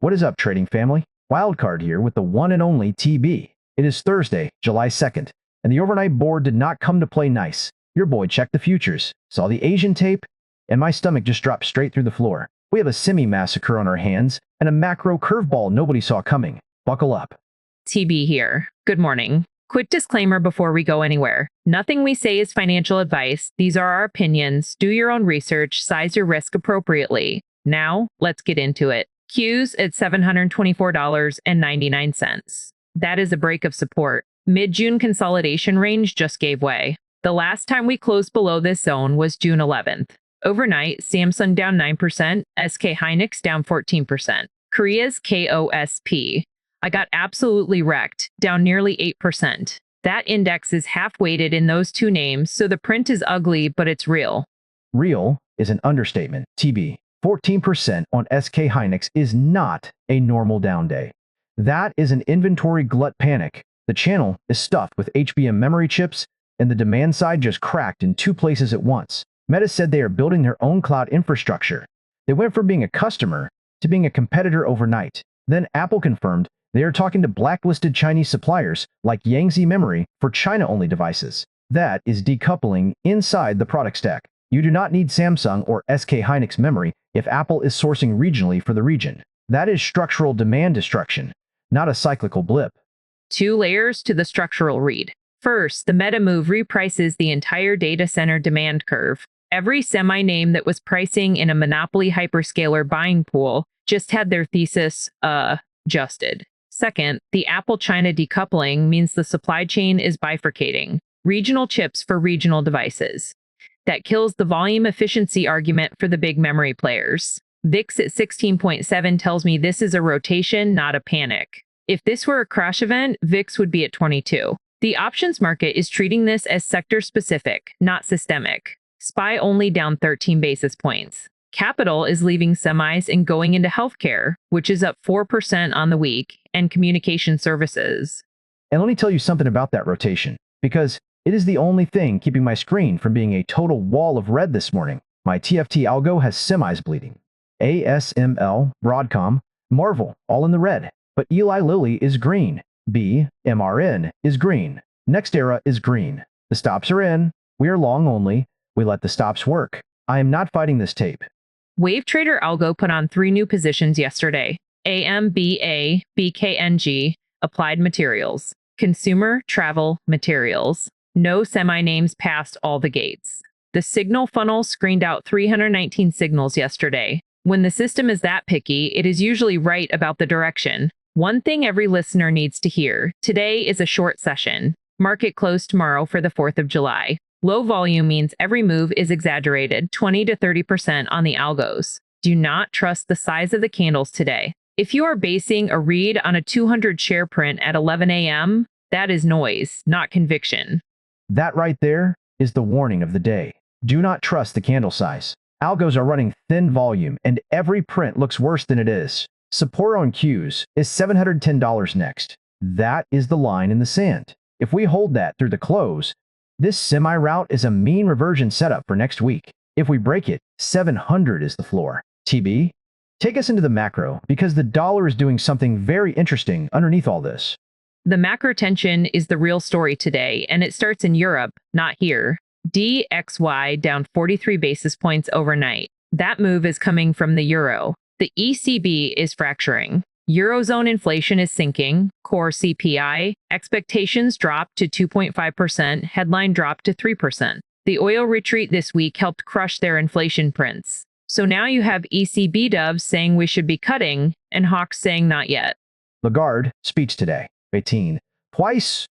What is up, trading family? Wildcard here with the one and only TB. It is Thursday, July 2nd, and the overnight board did not come to play nice. Your boy checked the futures, saw the Asian tape, and my stomach just dropped straight through the floor. We have a semi-massacre on our hands and a macro curveball nobody saw coming. Buckle up. TB here. Good morning. Quick disclaimer before we go anywhere. Nothing we say is financial advice. These are our opinions. Do your own research. Size your risk appropriately. Now, let's get into it. Q's at $724.99. That is a break of support. Mid-June consolidation range just gave way. The last time we closed below this zone was June 11th. Overnight, Samsung down 9%, SK Hynix down 14%. Korea's KOSP. I got absolutely wrecked, down nearly 8%. That index is half-weighted in those two names, so the print is ugly, but it's real. Real is an understatement. TB. 14% on SK Hynix is not a normal down day. That is an inventory glut panic. The channel is stuffed with HBM memory chips, and the demand side just cracked in two places at once. Meta said they are building their own cloud infrastructure. They went from being a customer to being a competitor overnight. Then Apple confirmed they are talking to blacklisted Chinese suppliers like Yangtze Memory for China-only devices. That is decoupling inside the product stack. You do not need Samsung or SK Hynix memory if Apple is sourcing regionally for the region. That is structural demand destruction, not a cyclical blip. Two layers to the structural read. First, the Meta move reprices the entire data center demand curve. Every semi-name that was pricing in a monopoly hyperscaler buying pool just had their thesis, adjusted. Second, the Apple-China decoupling means the supply chain is bifurcating. Regional chips for regional devices. That kills the volume efficiency argument for the big memory players. VIX at 16.7 tells me this is a rotation, not a panic. If this were a crash event, VIX would be at 22. The options market is treating this as sector-specific, not systemic. SPY only down 13 basis points. Capital is leaving semis and going into healthcare, which is up 4% on the week, and communication services. And let me tell you something about that rotation, because it is the only thing keeping my screen from being a total wall of red this morning. My TFT algo has semis bleeding. ASML, Broadcom, Marvel, all in the red. But Eli Lilly is green. BMRN is green. NextEra is green. The stops are in. We are long only. We let the stops work. I am not fighting this tape. Wave Trader Algo put on 3 new positions yesterday. AMBA, BKNG, Applied Materials, Consumer Travel Materials. No semi-names passed all the gates. The signal funnel screened out 319 signals yesterday. When the system is that picky, it is usually right about the direction. One thing every listener needs to hear. Today is a short session. Market close tomorrow for the 4th of July. Low volume means every move is exaggerated, 20 to 30% on the algos. Do not trust the size of the candles today. If you are basing a read on a 200 share print at 11 a.m., that is noise, not conviction. That right there is the warning of the day. Do not trust the candle size. Algos are running thin volume, and every print looks worse than it is. Support on Qs is $710 next. That is the line in the sand. If we hold that through the close, this semi-route is a mean reversion setup for next week. If we break it, 700 is the floor. TB, take us into the macro, because the dollar is doing something very interesting underneath all this. The macro tension is the real story today, and it starts in Europe, not here. DXY down 43 basis points overnight. That move is coming from the euro. The ECB is fracturing. Eurozone inflation is sinking. Core CPI expectations dropped to 2.5%, headline dropped to 3%. The oil retreat this week helped crush their inflation prints. So now you have ECB doves saying we should be cutting, and hawks saying not yet. Lagarde, speech today. 18. Twice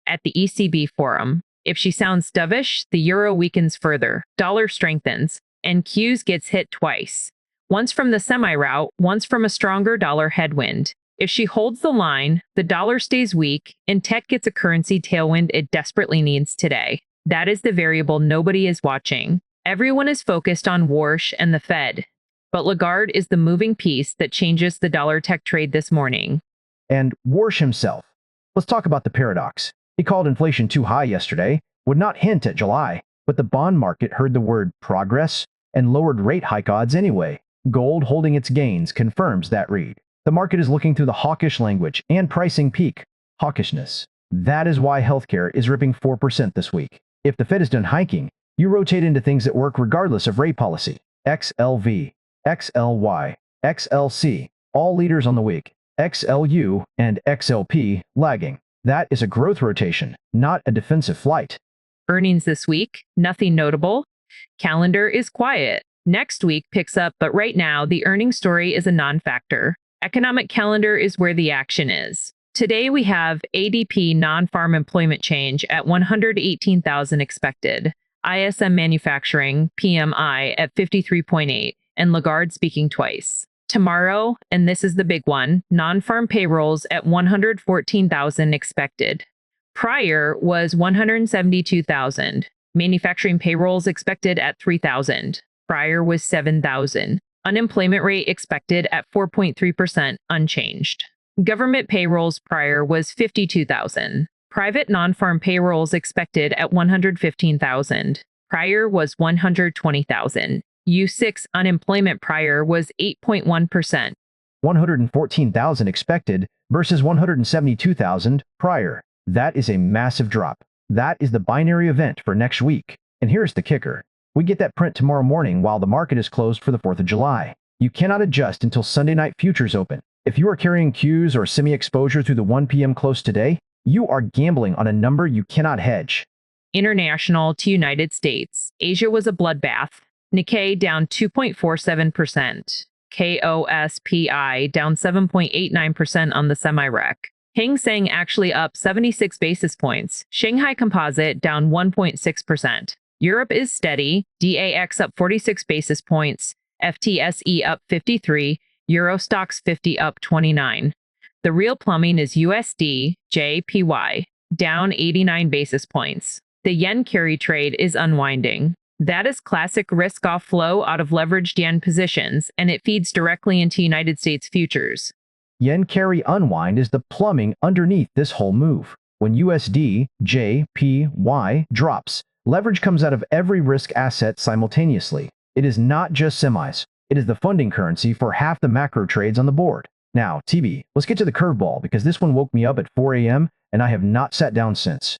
At the ECB forum. If she sounds dovish, the euro weakens further, dollar strengthens, and Qs gets hit twice. Once from the semi-route, once from a stronger dollar headwind. If she holds the line, the dollar stays weak, and tech gets a currency tailwind it desperately needs today. That is the variable nobody is watching. Everyone is focused on Warsh and the Fed. But Lagarde is the moving piece that changes the dollar tech trade this morning. And Warsh himself. Let's talk about the paradox. He called inflation too high yesterday, would not hint at July, but the bond market heard the word progress and lowered rate hike odds anyway. Gold holding its gains confirms that read. The market is looking through the hawkish language and pricing peak hawkishness. That is why healthcare is ripping 4% this week. If the Fed is done hiking, you rotate into things that work regardless of rate policy. XLV, XLY, XLC, all leaders on the week. XLU and XLP lagging. That is a growth rotation, not a defensive flight. Earnings this week, nothing notable. Calendar is quiet. Next week picks up, but right now the earnings story is a non-factor. Economic calendar is where the action is. Today we have ADP non-farm employment change at 118,000 expected, ISM manufacturing PMI at 53.8, and Lagarde speaking twice. Tomorrow, and this is the big one, non-farm payrolls at 114,000 expected. Prior was 172,000. Manufacturing payrolls expected at 3,000. Prior was 7,000. Unemployment rate expected at 4.3%, unchanged. Government payrolls prior was 52,000. Private non-farm payrolls expected at 115,000. Prior was 120,000. U6 unemployment prior was 8.1%. 114,000 expected versus 172,000 prior. That is a massive drop. That is the binary event for next week. And here's the kicker. We get that print tomorrow morning while the market is closed for the 4th of July. You cannot adjust until Sunday night futures open. If you are carrying Qs or semi-exposure through the 1 p.m. close today, you are gambling on a number you cannot hedge. International to United States. Asia was a bloodbath. Nikkei down 2.47%. KOSPI down 7.89% on the semi-rec. Hang Seng actually up 76 basis points. Shanghai Composite down 1.6%. Europe is steady. DAX up 46 basis points. FTSE up 53. Euro Stoxx 50 up 29. The real plumbing is USD, JPY, down 89 basis points. The yen carry trade is unwinding. That is classic risk-off flow out of leveraged yen positions, and it feeds directly into United States futures. Yen carry unwind is the plumbing underneath this whole move. When USD, JPY drops, leverage comes out of every risk asset simultaneously. It is not just semis. It is the funding currency for half the macro trades on the board. Now, TB, let's get to the curveball because this one woke me up at 4 a.m. and I have not sat down since.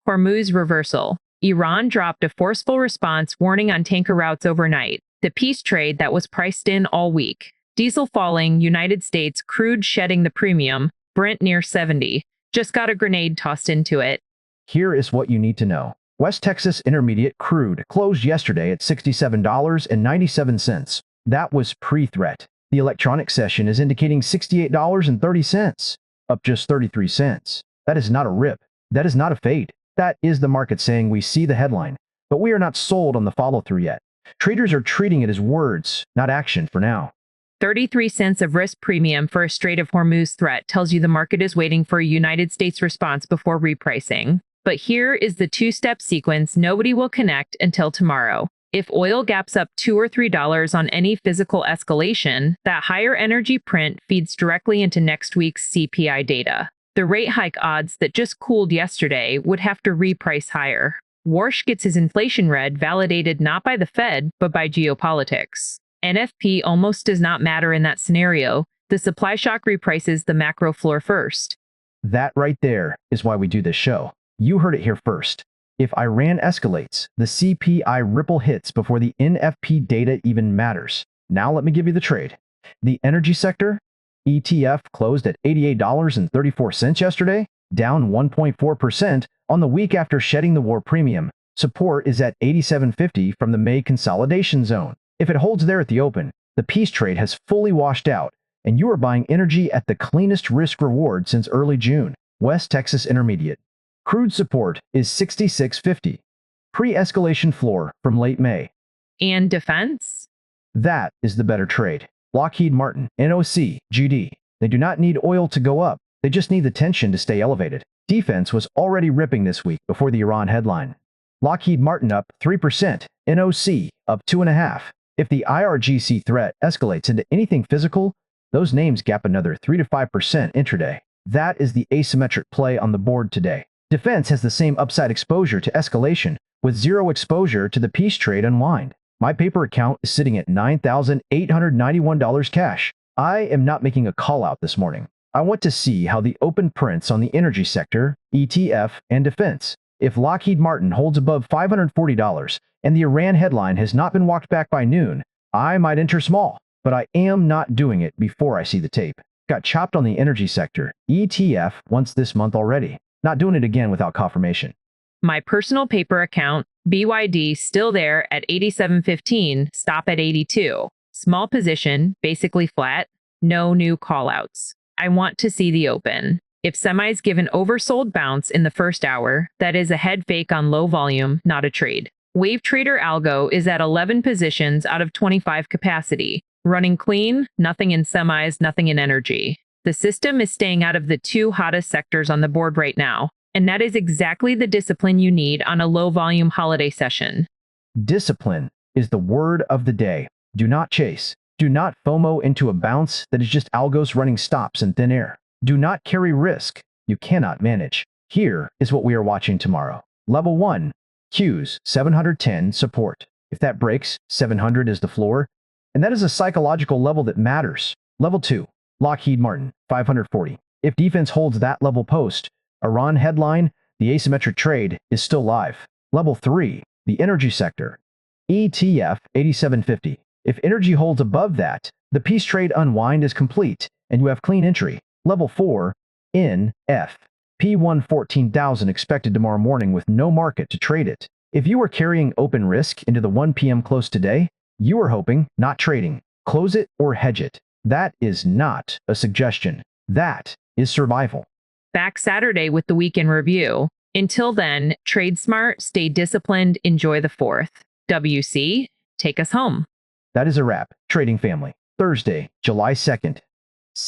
Hormuz reversal. Iran dropped a forceful response warning on tanker routes overnight. The peace trade that was priced in all week. Diesel falling, United States crude shedding the premium, Brent near 70. Just got a grenade tossed into it. Here is what you need to know. West Texas Intermediate crude closed yesterday at $67.97. That was pre-threat. The electronic session is indicating $68.30, up just 33 cents. That is not a rip. That is not a fade. That is the market saying we see the headline, but we are not sold on the follow-through yet. Traders are treating it as words, not action for now. 33 cents of risk premium for a Strait of Hormuz threat tells you the market is waiting for a United States response before repricing. But here is the two-step sequence nobody will connect until tomorrow. If oil gaps up $2 or $3 on any physical escalation, that higher energy print feeds directly into next week's CPI data. The rate hike odds that just cooled yesterday would have to reprice higher. Warsh gets his inflation read validated not by the Fed, but by geopolitics. NFP almost does not matter in that scenario. The supply shock reprices the macro floor first. That right there is why we do this show. You heard it here first. If Iran escalates, the CPI ripple hits before the NFP data even matters. Now let me give you the trade. The energy sector, ETF closed at $88.34 yesterday, down 1.4% on the week after shedding the war premium. Support is at $87.50 from the May consolidation zone. If it holds there at the open, the peace trade has fully washed out, and you are buying energy at the cleanest risk-reward since early June. West Texas Intermediate. Crude support is $66.50. Pre-escalation floor from late May. And defense? That is the better trade. Lockheed Martin, NOC, GD. They do not need oil to go up. They just need the tension to stay elevated. Defense was already ripping this week before the Iran headline. Lockheed Martin up 3%, NOC up 2.5%. If the IRGC threat escalates into anything physical, those names gap another 3 to 5% intraday. That is the asymmetric play on the board today. Defense has the same upside exposure to escalation, with zero exposure to the peace trade unwind. My paper account is sitting at $9,891 cash. I am not making a call out this morning. I want to see how the open prints on the energy sector, ETF, and defense. If Lockheed Martin holds above $540 and the Iran headline has not been walked back by noon, I might enter small, but I am not doing it before I see the tape. Got chopped on the energy sector, ETF, once this month already. Not doing it again without confirmation. My personal paper account, BYD, still there at 87.15, stop at 82. Small position, basically flat, no new callouts. I want to see the open. If semis give an oversold bounce in the first hour, that is a head fake on low volume, not a trade. Wave Trader Algo is at 11 positions out of 25 capacity. Running clean, nothing in semis, nothing in energy. The system is staying out of the two hottest sectors on the board right now, and that is exactly the discipline you need on a low-volume holiday session. Discipline is the word of the day. Do not chase. Do not FOMO into a bounce that is just algos running stops in thin air. Do not carry risk you cannot manage. Here is what we are watching tomorrow. Level 1. Qs 710 support. If that breaks, 700 is the floor, and that is a psychological level that matters. Level 2. Lockheed Martin 540. If defense holds that level post, Iran headline, the asymmetric trade is still live. Level 3. The energy sector. ETF 8750. If energy holds above that, the peace trade unwind is complete, and you have clean entry. Level 4. NF. P1 14,000 expected tomorrow morning with no market to trade it. If you are carrying open risk into the 1 p.m. close today, you are hoping, not trading. Close it or hedge it. That is not a suggestion. That is survival. Back Saturday with the weekend review. Until then, trade smart, stay disciplined, enjoy the 4th. WC, take us home. That is a wrap, trading family. Thursday, July 2nd.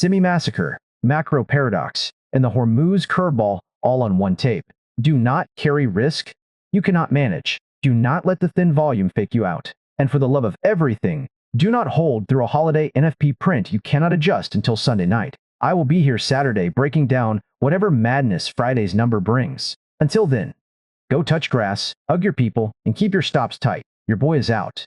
Massacre, macro paradox, and the Hormuz curveball all on one tape. Do not carry risk you cannot manage. Do not let the thin volume fake you out. And for the love of everything, do not hold through a holiday NFP print you cannot adjust until Sunday night. I will be here Saturday breaking down whatever madness Friday's number brings. Until then, go touch grass, hug your people, and keep your stops tight. Your boy is out.